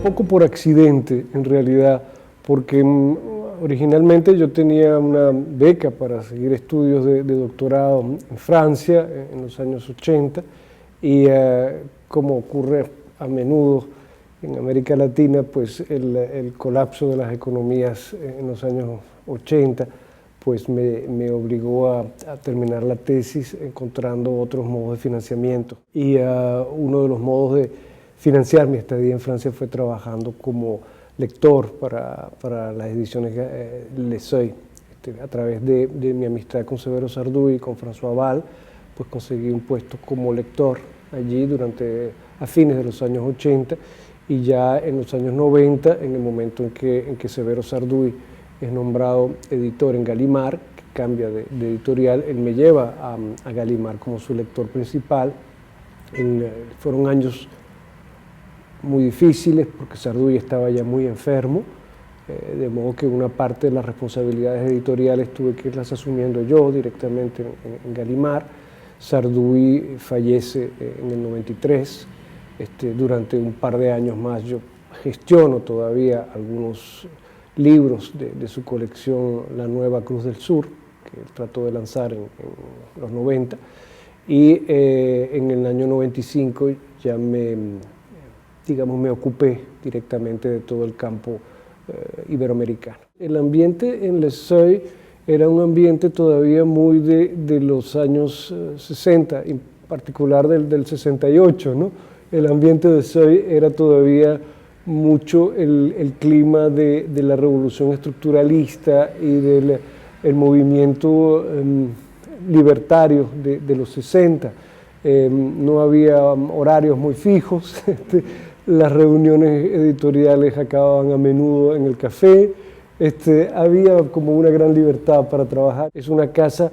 poco por accidente en realidad, porque originalmente yo tenía una beca para seguir estudios de doctorado en Francia en los años 80 y como ocurre a menudo en América Latina, pues el colapso de las economías en los años 80 pues me obligó a terminar la tesis encontrando otros modos de financiamiento. Y uno de los modos de financiar mi estadía en Francia fue trabajando como lector para las ediciones Le Seuil. A través de mi amistad con Severo Sarduy y con François Val, pues conseguí un puesto como lector allí a fines de los años 80, y ya en los años 90, en el momento en que Severo Sarduy es nombrado editor en Gallimard, que cambia de editorial, él me lleva a Gallimard como su lector principal. Fueron años muy difíciles porque Sarduy estaba ya muy enfermo, de modo que una parte de las responsabilidades editoriales tuve que irlas asumiendo yo directamente en Gallimard. Sarduy fallece en el 93, durante un par de años más yo gestiono todavía algunos libros de su colección La Nueva Cruz del Sur, que él trató de lanzar en los 90, y en el año 95 ya me ocupé directamente de todo el campo iberoamericano. El ambiente en Le Seuil era un ambiente todavía muy de los años 60, en particular del 68, ¿no? El ambiente de Seuil era todavía mucho el clima de la revolución estructuralista y del movimiento libertario de los 60. No había horarios muy fijos, las reuniones editoriales acababan a menudo en el café, había como una gran libertad para trabajar. Es una casa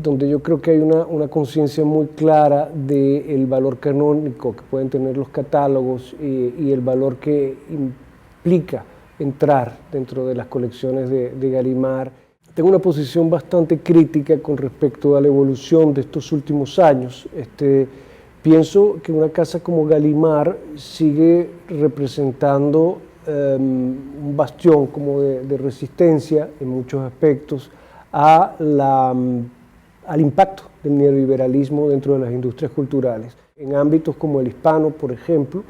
donde yo creo que hay una conciencia muy clara del valor canónico que pueden tener los catálogos y el valor que implica entrar dentro de las colecciones de Gallimard. Tengo una posición bastante crítica con respecto a la evolución de estos últimos años. Pienso que una casa como Gallimard sigue representando un bastión como de resistencia en muchos aspectos al impacto del neoliberalismo dentro de las industrias culturales. En ámbitos como el hispano, por ejemplo,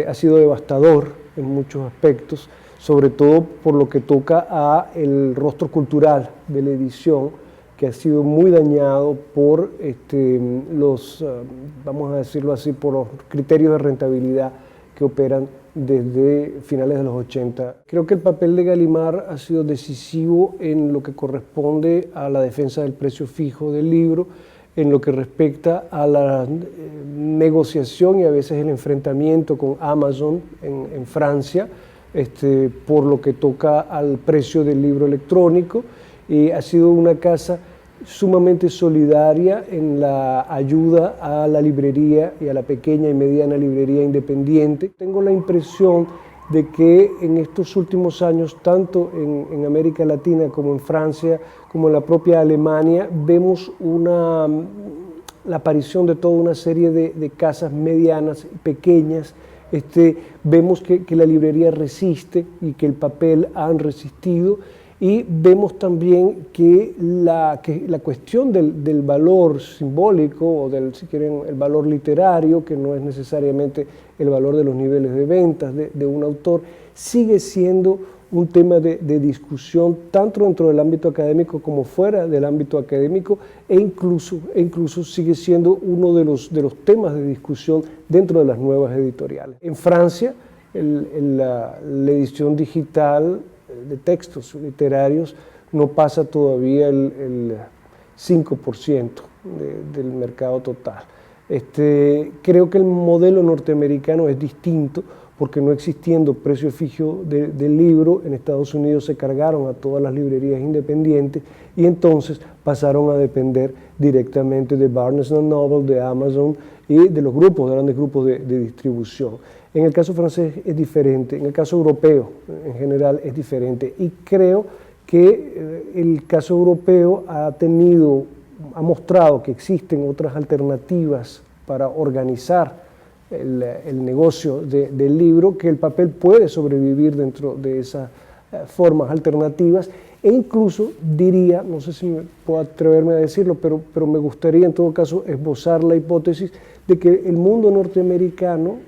ha sido devastador en muchos aspectos, sobre todo por lo que toca a el rostro cultural de la edición, que ha sido muy dañado por vamos a decirlo así, por los criterios de rentabilidad que operan desde finales de los 80. Creo que el papel de Gallimard ha sido decisivo en lo que corresponde a la defensa del precio fijo del libro, en lo que respecta a la negociación y a veces el enfrentamiento con Amazon en Francia, por lo que toca al precio del libro electrónico, y ha sido una casa sumamente solidaria en la ayuda a la librería y a la pequeña y mediana librería independiente. Tengo la impresión de que en estos últimos años, tanto en América Latina como en Francia, como en la propia Alemania, vemos la aparición de toda una serie de casas medianas, pequeñas. Vemos que la librería resiste y que el papel han resistido. Y vemos también que la cuestión del valor simbólico o si quieren, el valor literario, que no es necesariamente el valor de los niveles de ventas de un autor, sigue siendo un tema de discusión tanto dentro del ámbito académico como fuera del ámbito académico, e incluso sigue siendo uno de los temas de discusión dentro de las nuevas editoriales. En Francia, la edición digital de textos literarios no pasa todavía el 5% del mercado total. Creo que el modelo norteamericano es distinto, porque no existiendo precio fijo del libro, en Estados Unidos se cargaron a todas las librerías independientes y entonces pasaron a depender directamente de Barnes & Noble, de Amazon y de los grandes grupos de distribución. En el caso francés es diferente, en el caso europeo en general es diferente, y creo que el caso europeo ha mostrado que existen otras alternativas para organizar el negocio del libro, que el papel puede sobrevivir dentro de esas formas alternativas, e incluso diría, no sé si puedo atreverme a decirlo, pero me gustaría en todo caso esbozar la hipótesis de que el mundo norteamericano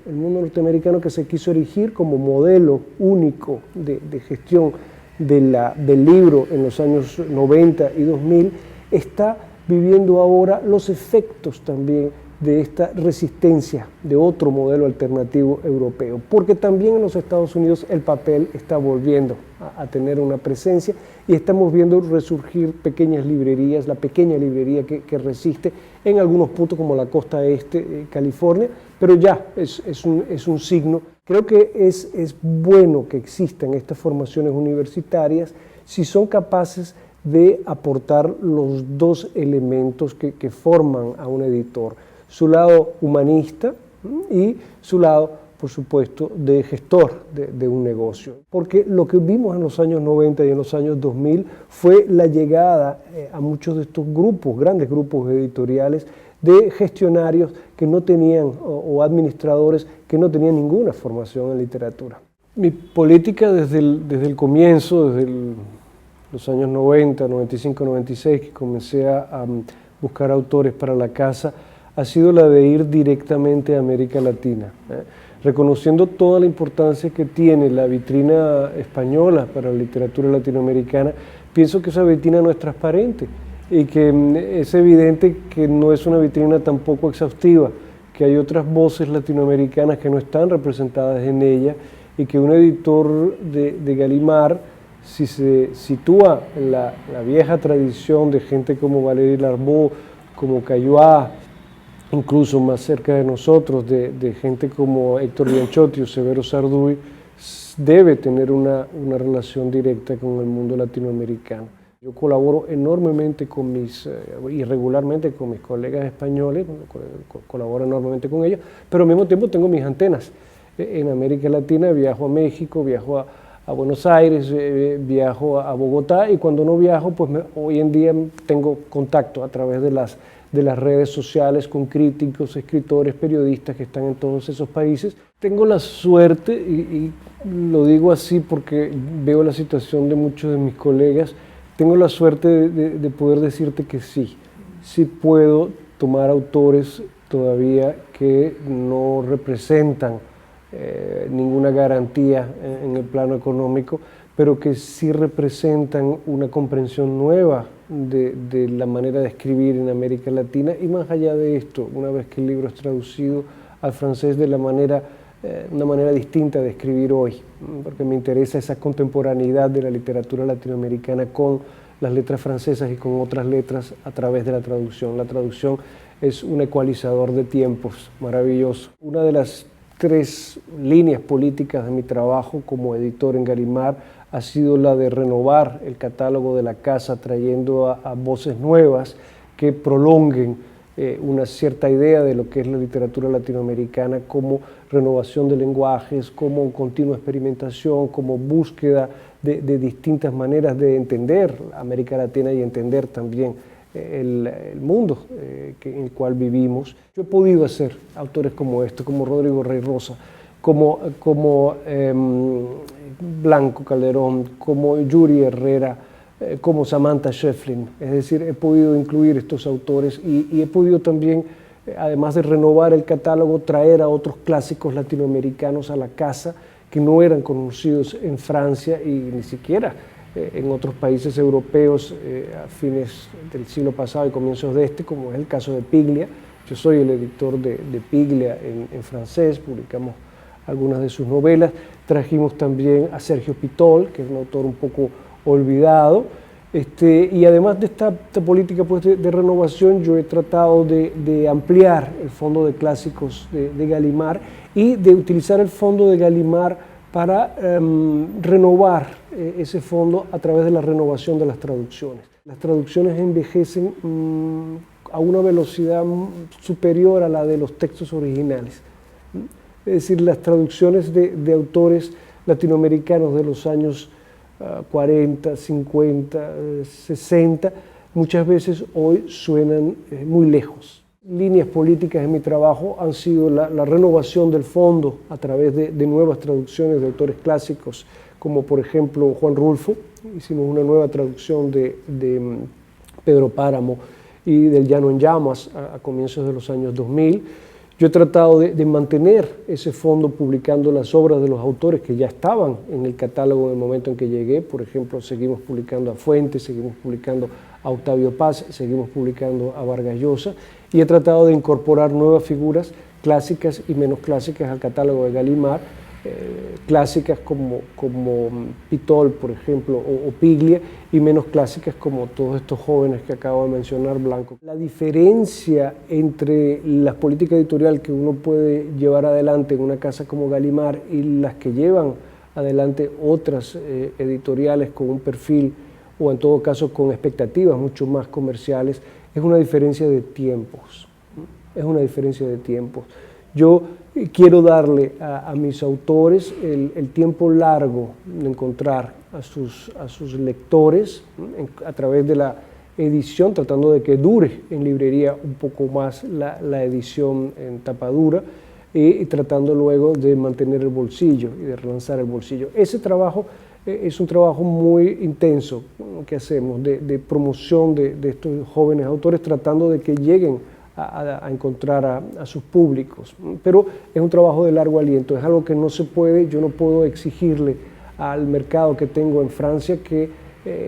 que se quiso erigir como modelo único de gestión del libro en los años 90 y 2000, está viviendo ahora los efectos también de esta resistencia de otro modelo alternativo europeo, porque también en los Estados Unidos el papel está volviendo a tener una presencia y estamos viendo resurgir pequeñas librerías, la pequeña librería que resiste en algunos puntos como la costa este, California, pero ya es un signo. Creo que es bueno que existan estas formaciones universitarias si son capaces de aportar los dos elementos que forman a un editor: su lado humanista y su lado, por supuesto, de gestor de un negocio. Porque lo que vimos en los años 90 y en los años 2000 fue la llegada a muchos de estos grupos, grandes grupos editoriales, de gestionarios que no tenían, o administradores que no tenían ninguna formación en literatura. Mi política desde el comienzo, los años 90, 95, 96, que comencé a buscar autores para la casa, ha sido la de ir directamente a América Latina, reconociendo toda la importancia que tiene la vitrina española para la literatura latinoamericana. Pienso que esa vitrina no es transparente y que es evidente que no es una vitrina tampoco exhaustiva, que hay otras voces latinoamericanas que no están representadas en ella, y que un editor de Gallimard, si se sitúa en la vieja tradición de gente como Valéry Larbaud, como Caillois, incluso más cerca de nosotros, de gente como Héctor Bianchotti o Severo Sarduy, debe tener una relación directa con el mundo latinoamericano. Yo colaboro enormemente y regularmente con mis colegas españoles, colaboro enormemente con ellos, pero al mismo tiempo tengo mis antenas en América Latina. Viajo a México, viajo a Buenos Aires, viajo a Bogotá, y cuando no viajo, pues hoy en día tengo contacto a través de las redes sociales con críticos, escritores, periodistas que están en todos esos países. Tengo la suerte, y lo digo así porque veo la situación de muchos de mis colegas, tengo la suerte de poder decirte que sí puedo tomar autores todavía que no representan ninguna garantía en el plano económico, pero que sí representan una comprensión nueva de la manera de escribir en América Latina. Y más allá de esto, una vez que el libro es traducido al francés, de una manera distinta de escribir hoy, porque me interesa esa contemporaneidad de la literatura latinoamericana con las letras francesas y con otras letras a través de la traducción. La traducción es un ecualizador de tiempos maravilloso. Una de las 3 líneas políticas de mi trabajo como editor en Gallimard ha sido la de renovar el catálogo de la casa, trayendo a voces nuevas que prolonguen una cierta idea de lo que es la literatura latinoamericana, como renovación de lenguajes, como continua experimentación, como búsqueda de distintas maneras de entender América Latina y entender también el mundo en el cual vivimos. Yo he podido hacer autores como como Rodrigo Rey Rosa, como Blanco Calderón, como Yuri Herrera, como Samantha Schweblin. Es decir, he podido incluir estos autores y he podido también, además de renovar el catálogo, traer a otros clásicos latinoamericanos a la casa que no eran conocidos en Francia y ni siquiera en otros países europeos a fines del siglo pasado y comienzos de este, como es el caso de Piglia. Yo soy el editor de Piglia en francés, publicamos algunas de sus novelas. Trajimos también a Sergio Pitol, que es un autor un poco olvidado, y además de esta política pues, de renovación, yo he tratado de ampliar el fondo de clásicos de Gallimard y de utilizar el fondo de Gallimard para renovar ese fondo a través de la renovación de las traducciones. Las traducciones envejecen a una velocidad superior a la de los textos originales. Es decir, las traducciones de autores latinoamericanos de los años 40, 50, 60, muchas veces hoy suenan muy lejos. Líneas políticas en mi trabajo han sido la renovación del fondo a través de nuevas traducciones de autores clásicos, como por ejemplo Juan Rulfo. Hicimos una nueva traducción de Pedro Páramo y del Llano en Llamas a comienzos de los años 2000. Yo he tratado de mantener ese fondo publicando las obras de los autores que ya estaban en el catálogo en el momento en que llegué. Por ejemplo, seguimos publicando a Fuentes, seguimos publicando a Octavio Paz, seguimos publicando a Vargas Llosa, y he tratado de incorporar nuevas figuras clásicas y menos clásicas al catálogo de Gallimard, clásicas como Pitol, por ejemplo, o Piglia, y menos clásicas como todos estos jóvenes que acabo de mencionar, Blanco. La diferencia entre las políticas editoriales que uno puede llevar adelante en una casa como Gallimard y las que llevan adelante otras editoriales con un perfil o en todo caso con expectativas mucho más comerciales, es una diferencia de tiempos. Es una diferencia de tiempos. Yo quiero darle a mis autores el tiempo largo de encontrar a sus lectores a través de la edición, tratando de que dure en librería un poco más la edición en tapadura y tratando luego de mantener el bolsillo y de relanzar el bolsillo. Ese trabajo es un trabajo muy intenso que hacemos de promoción de estos jóvenes autores, tratando de que lleguen a encontrar a sus públicos, pero es un trabajo de largo aliento, es algo que no se puede, yo no puedo exigirle al mercado que tengo en Francia que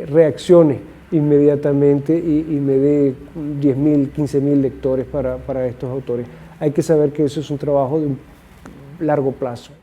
reaccione inmediatamente y me dé 10.000, 15.000 lectores para estos autores. Hay que saber que eso es un trabajo de un largo plazo.